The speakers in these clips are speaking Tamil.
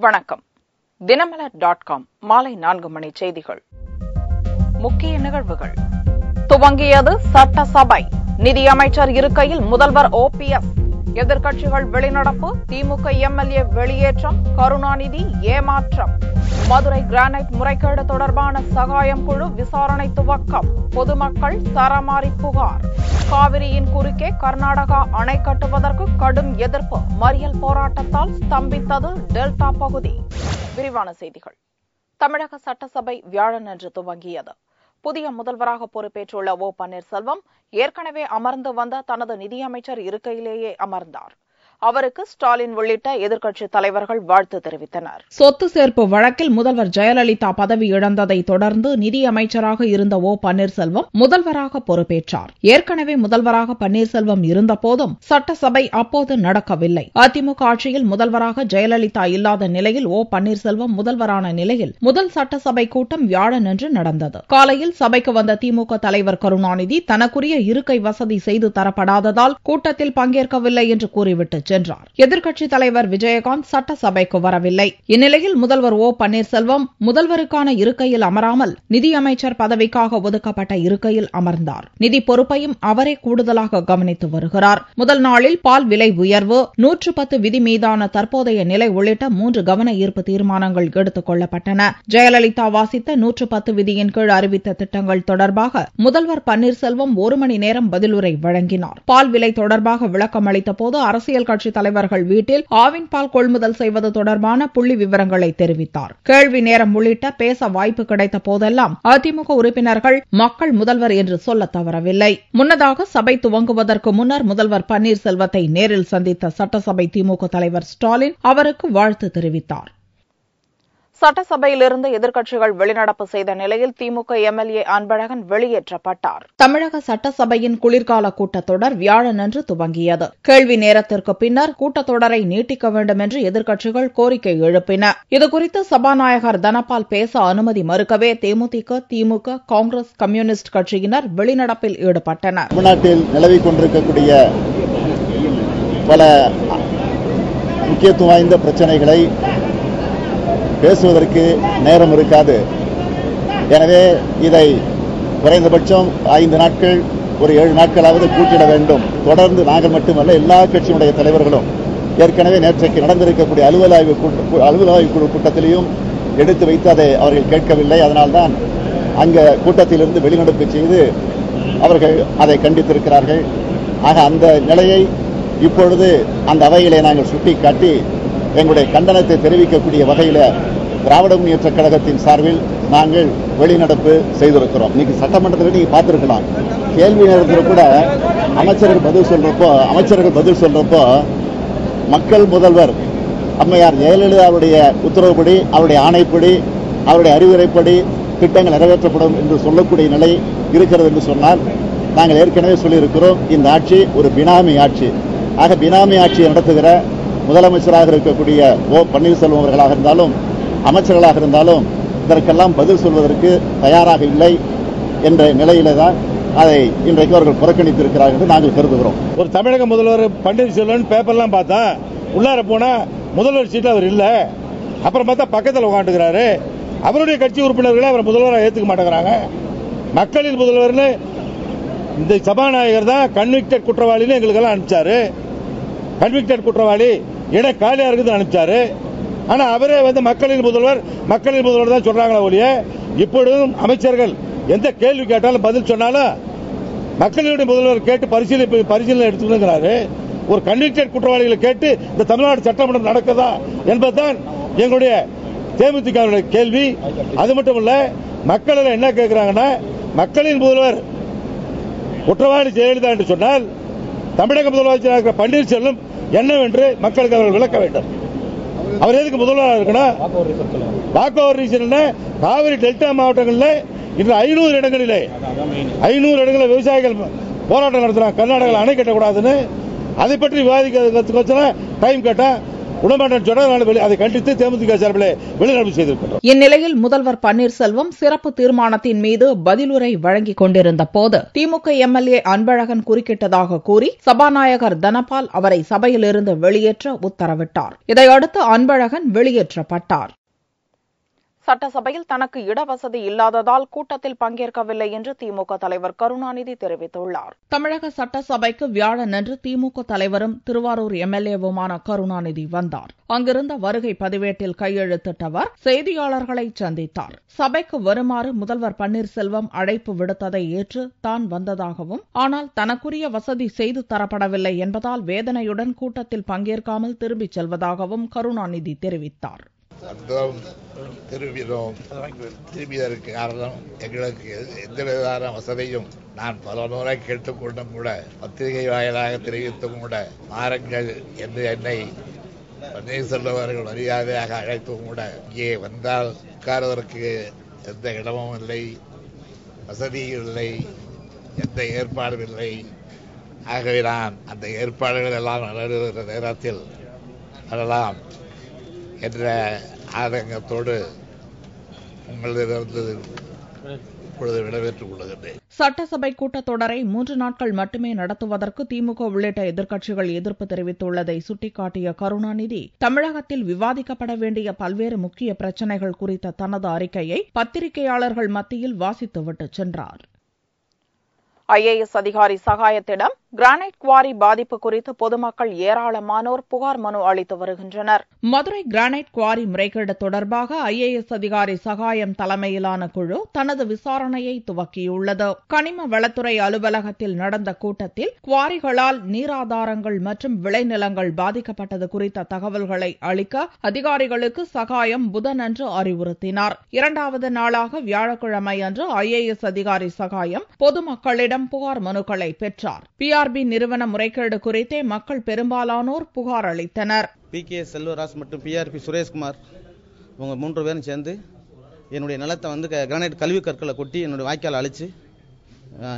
வணக்கம். தினமலர்.com மாலை 4 மணி செய்திகள். முக்கிய நிகழ்வுகள். துவங்கியது சட்டசபை. நிதியமைச்சர் இருக்கையில் முதல்வர் OPS. எதிர்க்கட்சிகள் வெளிநடப்பு. திமுக MLA வெளியேற்றம். கருணாநிதி ஏமாற்றம். மதுரை கிரானைட் முறைகேடு தொடர்பான சகாயம் குழு விசாரணை துவக்கம். பொதுமக்கள் சரமாரி புகார். காவிரியின் குறுக்கே கர்நாடகா அணை கட்டுவதற்கு கடும் எதிர்ப்பு. மறியல் போராட்டத்தால் ஸ்தம்பித்தது டெல்டா பகுதி. விரிவான செய்திகள். தமிழக சட்டசபை வியாழனன்று துவங்கியது. புதிய முதல்வராக பொறுப்பேற்றுள்ள பன்னீர்செல்வம் ஏற்கனவே அமர்ந்து வந்த தனது நிதியமைச்சர் இருக்கையிலேயே அமர்ந்தார். அவருக்கு ஸ்டாலின் உள்ளிட்ட எதிர்க்கட்சித் தலைவர்கள் வாழ்த்து தெரிவித்தனர். சொத்து சேர்ப்பு வழக்கில் முதல்வர் ஜெயலலிதா பதவி இழந்ததை தொடர்ந்து நிதியமைச்சராக இருந்த பன்னீர்செல்வம் முதல்வராக பொறுப்பேற்றார். ஏற்கனவே முதல்வராக பன்னீர்செல்வம் இருந்தபோதும் சட்டசபை அப்போது நடக்கவில்லை. அதிமுக ஆட்சியில் முதல்வராக ஜெயலலிதா இல்லாத நிலையில் பன்னீர்செல்வம் முதல்வரான நிலையில் முதல் சட்டசபை கூட்டம் வியாழனன்று நடந்தது. காலையில் சபைக்கு வந்த திமுக தலைவர் கருணாநிதி தனக்குரிய இருக்கை வசதி செய்து தரப்படாததால் கூட்டத்தில் பங்கேற்கவில்லை என்று கூறிவிட்டு சென்றார். எதிர்க்கட்சித் தலைவர் விஜயகாந்த் சட்டசபைக்கு வரவில்லை. இந்நிலையில் முதல்வர் பன்னீர்செல்வம் முதல்வருக்கான இருக்கையில் அமராமல் நிதியமைச்சர் பதவிக்காக ஒதுக்கப்பட்ட இருக்கையில் அமர்ந்தார். நிதி பொறுப்பையும் அவரே கூடுதலாக கவனித்து வருகிறார். முதல் நாளில் பால் விலை உயர்வு, 110 விதி மீதான தற்போதைய நிலை உள்ளிட்ட 3 கவன ஈர்ப்பு தீர்மானங்கள் எடுத்துக் கொள்ளப்பட்டன. ஜெயலலிதா வாசித்த 110 விதியின் கீழ் அறிவித்த திட்டங்கள் தொடர்பாக முதல்வர் பன்னீர்செல்வம் 1 மணி நேரம் பதிலுரை வழங்கினார். பால் விலை தொடர்பாக விளக்கம் அளித்த போது அரசியல் கட்சித் தலைவர்கள் வீட்டில் ஆவின் பால் கொள்முதல் செய்வது தொடர்பான புள்ளி விவரங்களை தெரிவித்தார். கேள்வி நேரம் உள்ளிட்ட பேச வாய்ப்பு கிடைத்த போதெல்லாம் அதிமுக உறுப்பினர்கள் மக்கள் முதல்வர் என்று சொல்ல தவறவில்லை. முன்னதாக சபை துவங்குவதற்கு முன்னர் முதல்வர் பன்னீர்செல்வத்தை நேரில் சந்தித்த சட்டசபை திமுக தலைவர் ஸ்டாலின் அவருக்கு வாழ்த்து தெரிவித்தார். சட்டசபையிலிருந்து எதிர்க்கட்சிகள் வெளிநடப்பு செய்த நிலையில் திமுக MLA அன்பழகன் வெளியேற்றப்பட்டார். தமிழக சட்டசபையின் குளிர்கால கூட்டத்தொடர் வியாழனன்று துவங்கியது. கேள்வி நேரத்திற்கு பின்னர் கூட்டத்தொடரை நீட்டிக்க வேண்டும் என்று எதிர்க்கட்சிகள் கோரிக்கை எழுப்பின. இதுகுறித்து சபாநாயகர் தனபால் பேச அனுமதி மறுக்கவே தேமுதிக, திமுக, காங்கிரஸ், கம்யூனிஸ்ட் கட்சியினர் வெளிநடப்பில் ஈடுபட்டனர். தமிழ்நாட்டில் நிலவிக் கொண்டிருக்கக்கூடிய பல முக்கியத்துவம் வாய்ந்த பிரச்சனைகளை பேசுவதற்கு நேரம் இருக்காது. எனவே இதை குறைந்தபட்சம் 5 நாட்கள், ஒரு 7 நாட்களாவது கூட்டிட வேண்டும். தொடர்ந்து நாங்கள் மட்டுமல்ல, எல்லா கட்சியினுடைய தலைவர்களும் ஏற்கனவே நேற்றைக்கு நடந்திருக்கக்கூடிய அலுவலாய்வு குழு கூட்டத்திலையும் எடுத்து வைத்து அதை அவர்கள் கேட்கவில்லை. அதனால்தான் அங்க கூட்டத்திலிருந்து வெளிநடப்பு செய்து அவர்கள் அதை கண்டித்திருக்கிறார்கள். ஆக அந்த நிலையை இப்பொழுது அந்த அவையிலே நாங்கள் சுட்டிக்காட்டி எங்களுடைய கண்டனத்தை தெரிவிக்கக்கூடிய வகையில் திராவிட முன்னேற்றக் கழகத்தின் சார்பில் நாங்கள் வெளிநடப்பு செய்திருக்கிறோம். இன்னைக்கு சட்டமன்றத்தில் நீங்க பார்த்திருக்கலாம், கேள்வி நேரத்தில் கூட அமைச்சர்கள் பதில் சொல்றப்போ மக்கள் முதல்வர் அம்மையார் ஜெயலலிதாவுடைய உத்தரவுப்படி, அவருடைய ஆணைப்படி, அவருடைய அறிவுரைப்படி திட்டங்கள் நிறைவேற்றப்படும் என்று சொல்லக்கூடிய நிலை இருக்கிறது என்று சொன்னால், நாங்கள் ஏற்கனவே சொல்லியிருக்கிறோம், இந்த ஆட்சி ஒரு பினாமி ஆட்சி. ஆக பினாமி ஆட்சியை நடத்துகிற முதலமைச்சராக இருக்கக்கூடிய பன்னீர்செல்வம் அவர்களாக இருந்தாலும் அமைச்சர்களாக இருந்தாலும் இதற்கெல்லாம் பதில் சொல்வதற்கு தயாராக இல்லை என்ற நிலையில தான் அதை இன்றைக்கு அவர்கள் புறக்கணித்திருக்கிறார்கள் என்று நாங்கள் கருதுகிறோம். ஒரு தமிழக முதல்வர் பன்னீர்செல்வம் பேப்பர்லாம் பார்த்தா உள்ளார போனா முதல்வர் சீட் அவர் இல்ல. அப்புறம் பார்த்தா பக்கத்தில் உட்காந்துக்கிறாரு. அவருடைய கட்சி உறுப்பினர்களை அவர் முதல்வராக ஏற்றுக்க மாட்டேங்கிறாங்க. மக்களின் முதல்வர்னு இந்த சபாநாயகர் தான் கன்விக்டட் குற்றவாளின்னு எங்களுக்கெல்லாம் அனுப்பிச்சாரு. கன்விக்டட் குற்றவாளி இடம் காலியா இருக்குது அனுப்பிச்சாரு. ஆனா அவரே மக்களின் முதல்வர் தான் சொல்றாங்களா ஒழிய, இப்பொழுதும் அமைச்சர்கள் எந்த கேள்வி கேட்டாலும் பதில் சொன்னாலும் மக்களுடைய முதல்வர் கேட்டு பரிசீலனை எடுத்துக்கிறாரு. ஒரு கன்விக்டட் குற்றவாளிகளை கேட்டு இந்த தமிழ்நாடு சட்டமன்றம் நடக்குதா என்பதுதான் எங்களுடைய தேமுதிக கேள்வி. அது மட்டுமல்ல, மக்கள் என்ன கேட்கிறாங்கன்னா, மக்களின் முதல்வர் குற்றவாளி ஜெயலலிதா என்று சொன்னால் தமிழக முதலமைச்சராக பன்னீர்செல்வம் என்னவென்று மக்களுக்கு அவர்கள் விளக்க வேண்டும். அவர் எதுக்கு முதல்வராக இருக்கணும்? Walk over reason Kaveri delta மாவட்டங்களில் இன்று 500 இடங்களில் விவசாயிகள் போராட்டம் நடத்துறாங்க. கர்நாடகாவில் அணை கட்டக்கூடாதுன்னு அதை பற்றி விவாதிக்கிறதுக்கு டைம் கேட்டா விடமாட்டேன்னு சொன்னால் அதை கண்டித்து தேமுதிக சார்பில் வெளிநடப்பு செய்திருக்கிறோம். இந்நிலையில் முதல்வர் பன்னீர்செல்வம் சிறப்பு தீர்மானத்தின் மீது பதிலுரை வழங்கிக் கொண்டிருந்த போது திமுக எம்எல்ஏ அன்பழகன் குறுக்கிட்டதாக கூறி சபாநாயகர் தனபால் அவரை சபையிலிருந்து வெளியேற்ற உத்தரவிட்டார். இதையடுத்து அன்பழகன் வெளியேற்றப்பட்டார். சட்டசபையில் தனக்கு இடவசதி இல்லாததால் கூட்டத்தில் பங்கேற்கவில்லை என்று திமுக தலைவர் கருணாநிதி தெரிவித்துள்ளார். தமிழக சட்டசபைக்கு வியாழனன்று திமுக தலைவரும் திருவாரூர் எம்எல்ஏவுமான கருணாநிதி வந்தார். அங்கிருந்த வருகை பதிவேட்டில் கையெழுத்திட்ட அவர் செய்தியாளர்களை சந்தித்தார். சபைக்கு வருமாறு முதல்வர் பன்னீர்செல்வம் அழைப்பு விடுத்ததை ஏற்று தான் வந்ததாகவும், ஆனால் தனக்குரிய வசதி செய்து தரப்படவில்லை என்பதால் வேதனையுடன் கூட்டத்தில் பங்கேற்காமல் திரும்பிச் செல்வதாகவும் கருணாநிதி தெரிவித்தார். திரும்பியதற்கு காரணம் எங்களுக்கு எந்தவிதமான வசதியும் நான் பல முறை கேட்டுக்கொண்டும் கூட பத்திரிகை வாயிலாக தெரிவித்தும் கூட மாறுங்கள் என்று என்னை பன்னீர்செல்வம் அவர்கள் மரியாதையாக அழைத்தும் கூட இங்கே வந்தால் உட்கார்வதற்கு எந்த இடமும் இல்லை, வசதியும் இல்லை, எந்த ஏற்பாடும் இல்லை. ஆகவே நான் அந்த ஏற்பாடுகள் எல்லாம் நடந்துகிற நேரத்தில் வரலாம் என்ற ஆதங்கத்தோடு உங்களிடமிருந்து இப்பொழுது விடைபெற்றுக் கொள்கின்றேன். சட்டசபை கூட்டத்தொடரை 3 நாட்கள் மட்டுமே நடத்துவதற்கு திமுக உள்ளிட்ட எதிர்க்கட்சிகள் எதிர்ப்பு தெரிவித்துள்ளதை சுட்டிக்காட்டிய கருணாநிதி, தமிழகத்தில் விவாதிக்கப்பட வேண்டிய பல்வேறு முக்கிய பிரச்சினைகள் குறித்த தனது அறிக்கையை பத்திரிகையாளர்கள் மத்தியில் வாசித்துவிட்டு சென்றார். ஐஏஎஸ் அதிகாரி சகாயத்திடம் கிரானைட் குவாரி பாதிப்பு குறித்து பொதுமக்கள் ஏராளமானோர் புகார் மனு அளித்து வருகின்றனர். மதுரை கிரானைட் குவாரி முறைகேடு தொடர்பாக ஐஏஎஸ் அதிகாரி சகாயம் தலைமையிலான குழு தனது விசாரணையை துவக்கியுள்ளது. கனிம வளத்துறை அலுவலகத்தில் நடந்த கூட்டத்தில் குவாரிகளால் நீராதாரங்கள் மற்றும் விளைநிலங்கள் பாதிக்கப்பட்டது குறித்த தகவல்களை அளிக்க அதிகாரிகளுக்கு சகாயம் புதனன்று அறிவுறுத்தினார். 2வது நாளாக வியாழக்கிழமை அன்று ஐஏஎஸ் அதிகாரி சகாயம் பொதுமக்களிடம் புகார் மனுக்களை பெற்றார். பிஆர்பி நிறுவன முறைகேடு குறித்தே மக்கள் பெரும்பாலானோர் புகார் அளித்தனர். PK செல்வராஜ் மற்றும் பிஆர்பி சுரேஷ்குமார் இவங்க 3 பேரும் சேர்ந்து என்னுடைய நிலத்தை கிரானைட் கல்வி கற்களை கொட்டி என்னுடைய வாய்க்கால் அழிச்சு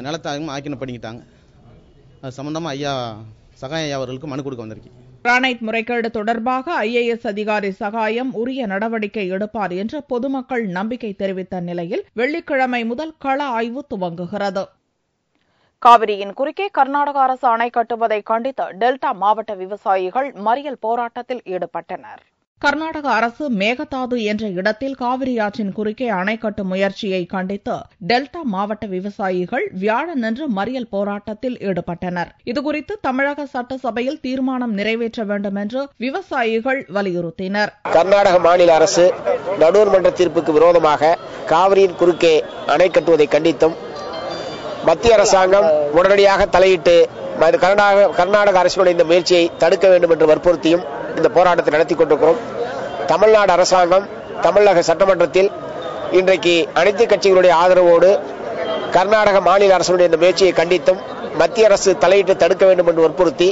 நிலத்தை ஆக்கின பண்ணிக்கிட்டாங்க. அது சம்பந்தமா ஐயா சகாயம் ஐயா அவர்களுக்கு மனு கொடுக்க வந்திருக்கேன். கிரானைட் முறைகேடு தொடர்பாக ஐஏஎஸ் அதிகாரி சகாயம் உரிய நடவடிக்கை எடுப்பார் என்று பொதுமக்கள் நம்பிக்கை தெரிவித்த நிலையில் வெள்ளிக்கிழமை முதல் கள ஆய்வு துவங்குகிறது. காவிரியின் குறுக்கே கர்நாடக அரசு அணை கட்டுவதை கண்டித்து டெல்டா மாவட்ட விவசாயிகள் மறியல் போராட்டத்தில் ஈடுபட்டனர். கர்நாடக அரசு மேகதாது என்ற இடத்தில் காவிரி ஆற்றின் குறுக்கே அணை கட்டும் முயற்சியை கண்டித்து டெல்டா மாவட்ட விவசாயிகள் வியாழனன்று மறியல் போராட்டத்தில் ஈடுபட்டனர். இதுகுறித்து தமிழக சட்டசபையில் தீர்மானம் நிறைவேற்ற வேண்டும் என்று விவசாயிகள் வலியுறுத்தினர். கர்நாடக மாநில அரசு நடுவர் மன்ற தீர்ப்புக்கு விரோதமாக காவிரியின் குறுக்கே அணை கட்டுவதை கண்டித்தும் மத்திய அரசாங்கம் உடனடியாக தலையிட்டு கர்நாடக அரசுடைய இந்த முயற்சியை தடுக்க வேண்டும் என்று வற்புறுத்தியும் இந்த போராட்டத்தை நடத்தி கொண்டிருக்கிறோம். தமிழ்நாடு அரசாங்கம் தமிழக சட்டமன்றத்தில் இன்றைக்கு அனைத்து கட்சிகளுடைய ஆதரவோடு கர்நாடக மாநில அரசுடைய இந்த முயற்சியை கண்டித்தும் மத்திய அரசு தலையிட்டு தடுக்க வேண்டும் என்று வற்புறுத்தி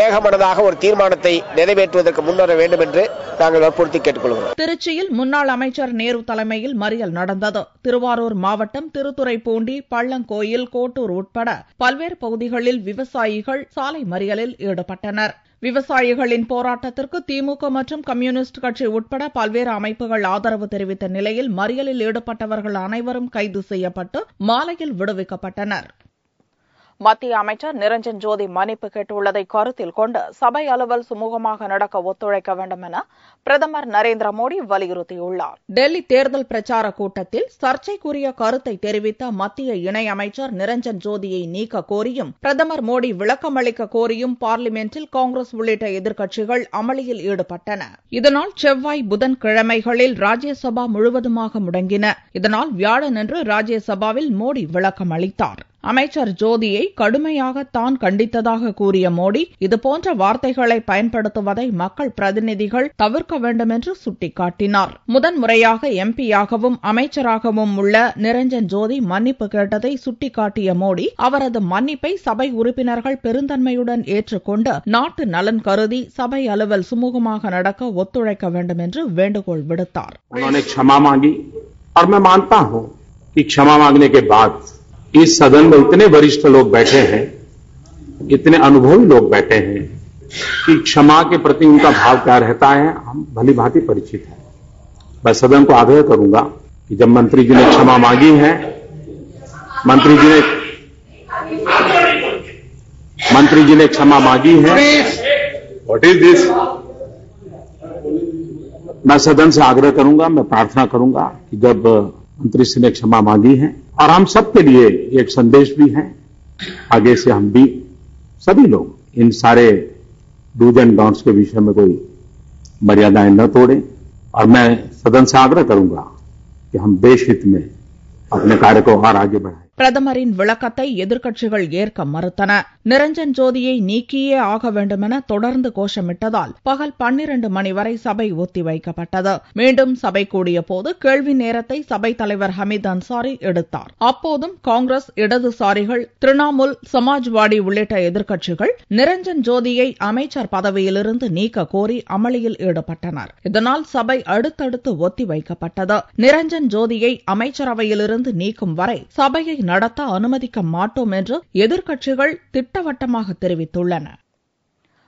ஏகமனதாக ஒரு தீர்மானத்தை நிறைவேற்றுவதற்கு முன்வர வேண்டும் என்று நாங்கள் வற்புறுத்தி கேட்டுக்கொள்கிறோம். திருச்சியில் முன்னாள் அமைச்சர் நேரு தலைமையில் மறியல் நடந்தது. திருவாரூர் மாவட்டம் திருத்துறைப்பூண்டி, பள்ளங்கோயில், கோட்டூர் உட்பட பல்வேறு பகுதிகளில் விவசாயிகள் சாலை மறியலில் ஈடுபட்டனர். விவசாயிகளின் போராட்டத்திற்கு திமுக மற்றும் கம்யூனிஸ்ட் கட்சி உட்பட பல்வேறு அமைப்புகள் ஆதரவு தெரிவித்த நிலையில் மறியலில் ஈடுபட்டவர்கள் அனைவரும் கைது செய்யப்பட்டு மாலையில் விடுவிக்கப்பட்டனர். மத்திய அமைச்சர் நிரஞ்சன் ஜோதி மன்னிப்பு கேட்டுள்ளதை கருத்தில் கொண்டு சபை அலுவல் சுமூகமாக நடக்க ஒத்துழைக்க வேண்டும் என பிரதமர் நரேந்திர மோடி வலியுறுத்தியுள்ளார். டெல்லி தேர்தல் பிரச்சார கூட்டத்தில் சர்ச்சைக்குரிய கருத்தை தெரிவித்த மத்திய இணையமைச்சர் நிரஞ்சன் ஜோதியை நீக்க கோரியும் பிரதமர் மோடி விளக்கமளிக்க கோரியும் பார்லிமென்டில் காங்கிரஸ் உள்ளிட்ட எதிர்க்கட்சிகள் அமளியில் ஈடுபட்டன. இதனால் செவ்வாய் புதன் கிழமைகளில் ராஜ்யசபா முழுவதுமாக முடங்கின. இதனால் வியாழனன்று ராஜ்யசபாவில் மோடி விளக்கம் அளித்தார். அமைச்சர் ஜோதியை கடுமையாக தான் கண்டித்ததாக கூறிய மோடி இதுபோன்ற வார்த்தைகளை பயன்படுத்துவதை மக்கள் பிரதிநிதிகள் தவிர்க்க வேண்டும் என்று சுட்டிக்காட்டினார். முதன்முறையாக எம்பியாகவும் அமைச்சராகவும் உள்ள நிரஞ்சன் ஜோதி மன்னிப்பு கேட்டதை சுட்டிக்காட்டிய மோடி அவரது மன்னிப்பை சபை உறுப்பினர்கள் பெருந்தன்மையுடன் ஏற்றுக்கொண்டு நாட்டு நலன் கருதி சபை அலுவல் சுமூகமாக நடக்க ஒத்துழைக்க வேண்டும் என்று வேண்டுகோள் விடுத்தார். इस सदन में इतने वरिष्ठ लोग बैठे हैं, इतने अनुभवी लोग बैठे हैं, कि क्षमा के प्रति उनका भाव क्या रहता है हम भली भांति परिचित हैं। मैं सदन को आग्रह करूंगा कि जब मंत्री जी ने क्षमा मांगी है, मंत्री जी ने क्षमा मांगी है, व्हाट इज दिस, मैं सदन से आग्रह करूंगा, मैं प्रार्थना करूंगा कि जब मंत्री श्री ने क्षमा मांगी है, और हम सबके लिए एक संदेश भी है, आगे से हम भी सभी लोग इन सारे डूज एंड डोंट्स के विषय में कोई मर्यादाएं न तोड़ें, और मैं सदन से आग्रह करूंगा कि हम देश हित में अपने कार्य को और आगे बढ़ाएं। பிரதமரின் விளக்கத்தை எதிர்க்கட்சிகள் ஏற்க மறுத்தன. நிரஞ்சன் ஜோதியை நீக்கியே ஆக வேண்டுமென தொடர்ந்து கோஷமிட்டதால் பகல் 12 மணி வரை சபை ஒத்திவைக்கப்பட்டது. மீண்டும் சபை கூடிய போது கேள்வி நேரத்தை சபைத் தலைவர் ஹமீத் அன்சாரி எடுத்தார். அப்போதும் காங்கிரஸ், இடதுசாரிகள், திரிணாமுல், சமாஜ்வாடி உள்ளிட்ட எதிர்க்கட்சிகள் நிரஞ்சன் ஜோதியை அமைச்சர் பதவியிலிருந்து நீக்க கோரி அமளியில் ஈடுபட்டனர். இதனால் சபை அடுத்தடுத்து ஒத்திவைக்கப்பட்டது. நிரஞ்சன் ஜோதியை அமைச்சரவையிலிருந்து நீக்கும் வரை சபையை நடத்த அனுமதிக்க மாட்டோம் என்று எதிர்க்கட்சிகள் திட்டவட்டமாக தெரிவித்துள்ளன.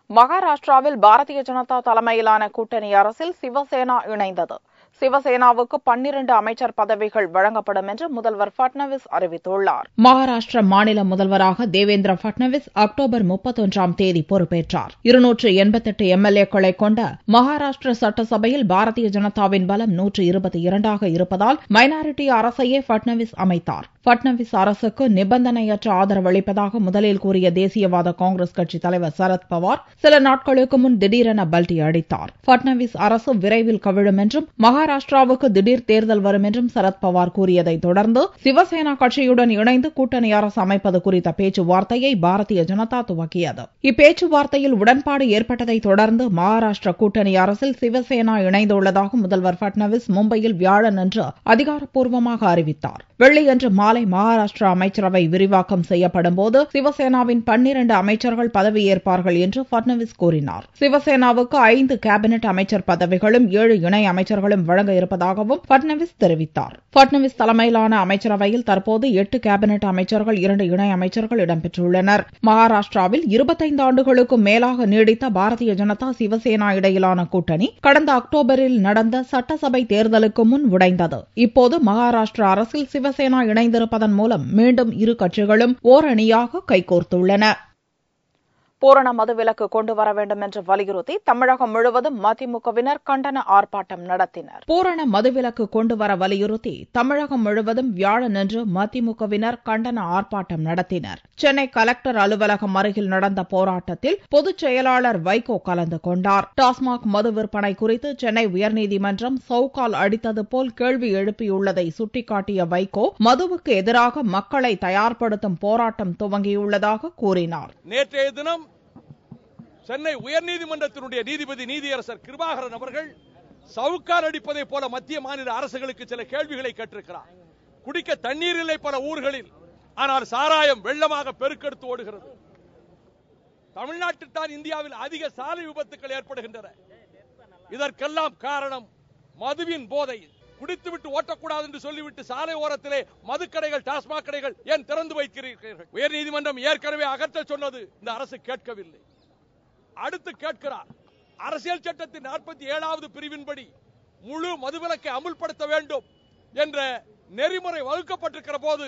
மகாராஷ்டிராவில் பாரதிய ஜனதா தலைமையிலான கூட்டணி அரசில் சிவசேனா இணைந்தது. சிவசேனாவுக்கு 12 அமைச்சர் பதவிகள் வழங்கப்படும் என்று முதல்வர் பட்னவிஸ் அறிவித்துள்ளார். மகாராஷ்டிர மாநில முதல்வராக தேவேந்திர பட்னவிஸ் அக்டோபர் 31ஆம் தேதி பொறுப்பேற்றார். 288 எம்எல்ஏக்களை கொண்ட மகாராஷ்டிர சட்டசபையில் பாரதிய ஜனதாவின் பலம் 122ஆக இருப்பதால் மைனாரிட்டி அரசையே பட்னவிஸ் அமைத்தார். பட்னவிஸ் அரசுக்கு நிபந்தனையற்ற ஆதரவு அளிப்பதாக முதலில் கூறிய தேசியவாத காங்கிரஸ் கட்சி தலைவர் சரத்பவார் சில நாட்களுக்கு முன் திடீரென பல்டி அடித்தார். பட்னவிஸ் அரசு விரைவில் கவிழும் என்றும் மகாராஷ்டிராவுக்கு திடீர் தேர்தல் வரும் என்றும் சரத்பவார் கூறியதைத் தொடர்ந்து சிவசேனா கட்சியுடன் இணைந்து கூட்டணி அரசு அமைப்பது குறித்த பேச்சுவார்த்தையை பாரதிய ஜனதா துவக்கியது. இப்பேச்சுவார்த்தையில் உடன்பாடு ஏற்பட்டதைத் தொடர்ந்து மகாராஷ்டிர கூட்டணி அரசில் சிவசேனா இணைந்துள்ளதாக முதல்வர் பட்னவிஸ் மும்பையில் வியாழனன்று அதிகாரப்பூர்வமாக அறிவித்தார். வெள்ளியன்று மாலை மகாராஷ்டிர அமைச்சரவை விரிவாக்கம் செய்யப்படும் போது சிவசேனாவின் 12 அமைச்சர்கள் பதவியேற்பார்கள் என்று பட்னவிஸ் கூறினார். சிவசேனாவுக்கு 5 கேபினெட் அமைச்சர் பதவிகளும் 7 இணை அமைச்சர்களும் வழங்க இருப்பதாகவும் பட்னவிஸ் தெரிவித்தார். பட்னவிஸ் தலைமையிலான அமைச்சரவையில் தற்போது 8 கேபினெட் அமைச்சர்கள், 2 இணை அமைச்சர்கள் இடம்பெற்றுள்ளனர். மகாராஷ்டிராவில் 25 ஆண்டுகளுக்கும் மேலாக நீடித்த பாரதிய ஜனதா சிவசேனா இடையிலான கூட்டணி கடந்த அக்டோபரில் நடந்த சட்டசபை தேர்தலுக்கு முன் உடைந்தது. இப்போது மகாராஷ்டிர அரசில் சிவசேனா இணைந்திருப்பதன் மூலம் மீண்டும் இரு கட்சிகளும் ஓரணியாக கைகோர்த்துள்ளன. பூரண மதுவிலக்கு கொண்டு வர வேண்டும் என்று வலியுறுத்தி தமிழகம் முழுவதும் மதிமுகவினர் கண்டன ஆர்ப்பாட்டம் நடத்தினர். பூரண மதுவிலக்கு கொண்டு வர வலியுறுத்தி தமிழகம் முழுவதும் வியாழனன்று மதிமுகவினர் கண்டன ஆர்ப்பாட்டம் நடத்தினர். சென்னை கலெக்டர் அலுவலகம் அருகில் நடந்த போராட்டத்தில் பொதுச் செயலாளர் வைகோ கலந்து கொண்டார். டாஸ்மாக் மது விற்பனை குறித்து சென்னை உயர்நீதிமன்றம் சவுக்கால் அடித்தது போல் கேள்வி எழுப்பியுள்ளதை சுட்டிக்காட்டிய வைகோ மதுவுக்கு எதிராக மக்களை தயார்படுத்தும் போராட்டம் துவங்கியுள்ளதாக கூறினார். நேற்றைய தினம் சென்னை உயர்நீதிமன்றத்தினுடைய நீதிபதி நீதியரசர் கிருபாகரன் அவர்கள் சவுக்கால் அடிப்பதை போல மத்திய மாநில அரசுகளுக்கு சில கேள்விகளை கேட்டிருக்கிறார். குடிக்க தண்ணீர் இல்லை பல ஊர்களில், ஆனால் சாராயம் வெள்ளமாக பெருக்கெடுத்து ஓடுகிறது. தமிழ்நாட்டில் தான் இந்தியாவில் அதிக சாலை விபத்துக்கள் ஏற்படுகின்றன. இதற்கெல்லாம் காரணம் மதுவின் போதை. குடித்துவிட்டு ஓட்டக்கூடாது என்று சொல்லிவிட்டு சாலை ஓரத்திலே மதுக்கடைகள், டாஸ்மாக் கடைகள் ஏன் திறந்து வைக்கிறீர்கள்? உயர்நீதிமன்றம் ஏற்கனவே அகற்ற சொன்னது, இந்த அரசு கேட்கவில்லை. அடுத்து கேட்கிறார், அரசியல் சட்டத்தின் 47வது பிரிவின்படி முழு மதுவிலக்கை அமுல்படுத்த வேண்டும் என்ற நெறிமுறை வகுக்கப்பட்டிருக்கிற போது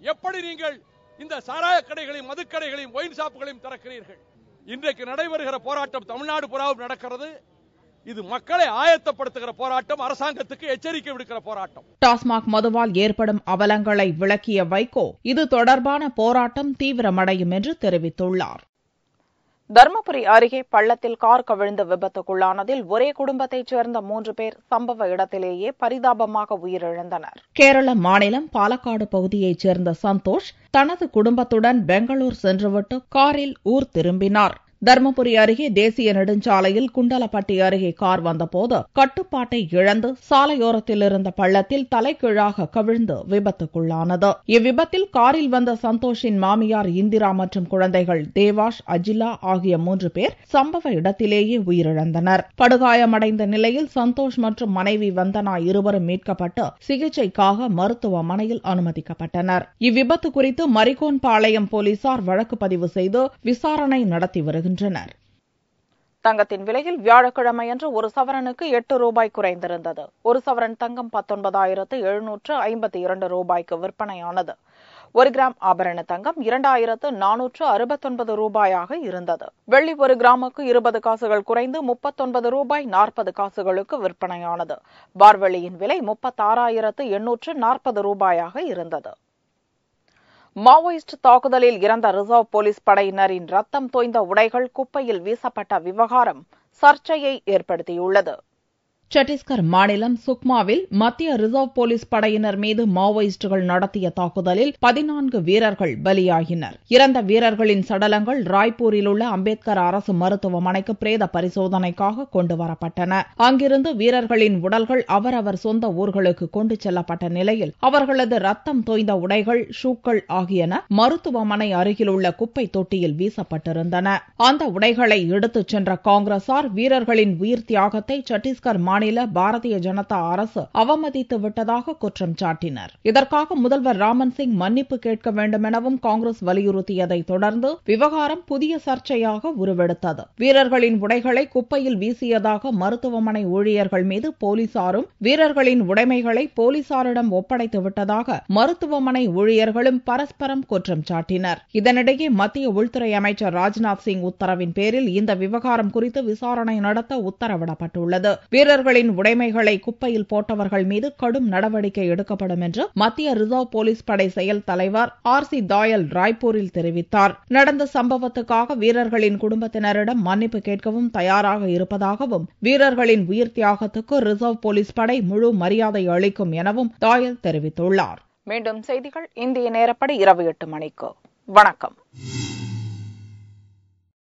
எப்படி நீங்கள் இந்த சாராய கடைகளையும் மதுக்கடைகளையும் ஒயின் ஷாப்புகளையும் திறக்கிறீர்கள்? இன்றைக்கு நடைபெறுகிற போராட்டம் தமிழ்நாடு புறாவும் நடக்கிறது. இது மக்களை ஆயத்தப்படுத்துகிற போராட்டம், அரசாங்கத்துக்கு எச்சரிக்கை விடுக்கிற போராட்டம். டாஸ்மாக் மதுவால் ஏற்படும் அவலங்களை விளக்கிய வைகோ இது தொடர்பான போராட்டம் தீவிரமடையும் என்று தெரிவித்துள்ளார். தர்மபுரி அருகே பள்ளத்தில் கார் கவிழ்ந்து விபத்துக்குள்ளானதில் ஒரே குடும்பத்தைச் சேர்ந்த 3 பேர் சம்பவ இடத்திலேயே பரிதாபமாக உயிரிழந்தனர். கேரள மாநிலம் பாலக்காடு பகுதியைச் சேர்ந்த சந்தோஷ் தனது குடும்பத்துடன் பெங்களூர் சென்றுவிட்டு காரில் ஊர் திரும்பினார். தர்மபுரி அருகே தேசிய நெடுஞ்சாலையில் குண்டலப்பட்டி அருகே கார் வந்தபோது கட்டுப்பாட்டை இழந்து சாலையோரத்தில் இருந்த பள்ளத்தில் தலைகீழாக கவிழ்ந்து விபத்துக்குள்ளானது. இவ்விபத்தில் காரில் வந்த சந்தோஷின் மாமியார் இந்திரா மற்றும் குழந்தைகள் தேவாஷ், அஜிலா ஆகிய 3 பேர் சம்பவ இடத்திலேயே உயிரிழந்தனர். படுகாயமடைந்த நிலையில் சந்தோஷ் மற்றும் மனைவி வந்தனா இருவரும் மீட்கப்பட்டு சிகிச்சைக்காக மருத்துவமனையில் அனுமதிக்கப்பட்டனர். இவ்விபத்து குறித்து மரிகோன்பாளையம் போலீசார் வழக்கு பதிவு செய்து விசாரணை நடத்தி வருகின்றனர். தங்கத்தின் விலையில் வியாழக்கிழமையன்று ஒரு சவரனுக்கு 8 ரூபாய் குறைந்திருந்தது. ஒரு சவரன் தங்கம் 19,752 ரூபாய்க்கு விற்பனையானது. 1 கிராம் ஆபரண தங்கம் 2,469 ரூபாயாக இருந்தது. வெள்ளி 1 கிராமுக்கு 20 காசுகள் குறைந்து 39 ரூபாய் 40 காசுகளுக்கு விற்பனையானது. பார்வெள்ளியின் விலை 36,840 ரூபாயாக இருந்தது. மாவோயிஸ்ட் தாக்குதலில் இறந்த ரிசர்வ் போலீஸ் படையினரின் ரத்தம் தோய்ந்த உடைகள் குப்பையில் வீசப்பட்ட விவகாரம் சர்ச்சையை ஏற்படுத்தியுள்ளது. சத்தீஸ்கர் மாநிலம் சுக்மாவில் மத்திய ரிசர்வ் போலீஸ் படையினர் மீது மாவோயிஸ்டுகள் நடத்திய தாக்குதலில் 14 வீரர்கள் பலியாகினர். இறந்த வீரர்களின் சடலங்கள் ராய்ப்பூரில் உள்ள அம்பேத்கர் அரசு மருத்துவமனைக்கு பிரேத பரிசோதனைக்காக கொண்டு வரப்பட்டன. அங்கிருந்து வீரர்களின் உடல்கள் அவரவர் சொந்த ஊர்களுக்கு கொண்டு செல்லப்பட்ட நிலையில் அவர்களது ரத்தம் தோய்ந்த உடைகள், ஷூக்கள் ஆகியன மருத்துவமனை அருகிலுள்ள குப்பை தொட்டியில் வீசப்பட்டிருந்தன. அந்த உடைகளை எடுத்துச் சென்ற காங்கிரசார் வீரர்களின் உயிர் தியாகத்தை சத்தீஸ்கர் மாநில பாரதிய ஜனதா அரசு அவமதித்து விட்டதாக குற்றம் சாட்டினர். இதற்காக முதல்வர் ராமன் சிங் மன்னிப்பு கேட்க வேண்டும் எனவும் காங்கிரஸ் வலியுறுத்தியதை தொடர்ந்து விவகாரம் புதிய சர்ச்சையாக உருவெடுத்தது. வீரர்களின் உடைகளை குப்பையில் வீசியதாக மருத்துவமனை ஊழியர்கள் மீது போலீசாரும் வீரர்களின் உடைமைகளை போலீசாரிடம் ஒப்படைத்து விட்டதாக மருத்துவமனை ஊழியர்களும் பரஸ்பரம் குற்றம் சாட்டினர். இதனிடையே மத்திய உள்துறை அமைச்சர் ராஜ்நாத் சிங் உத்தரவின் பேரில் இந்த விவகாரம் குறித்து விசாரணை நடத்த உத்தரவிடப்பட்டுள்ளது. வீரர்களின் உடைமைகளை குப்பையில் போட்டவர்கள் மீது கடும் நடவடிக்கை எடுக்கப்படும் என்று மத்திய ரிசர்வ் போலீஸ் படை செயல் தலைவர் RC தாயல் ராய்ப்பூரில் தெரிவித்தார். நடந்த சம்பவத்துக்காக வீரர்களின் குடும்பத்தினரிடம் மன்னிப்பு கேட்கவும் தயாராக இருப்பதாகவும் வீரர்களின் உயிர் தியாகத்துக்கு ரிசர்வ் போலீஸ் படை முழு மரியாதை அளிக்கும் எனவும் தாயல் தெரிவித்துள்ளார். மீண்டும் செய்திகள் இந்திய நேரப்படி இரவு 8 மணிக்கு. வணக்கம்.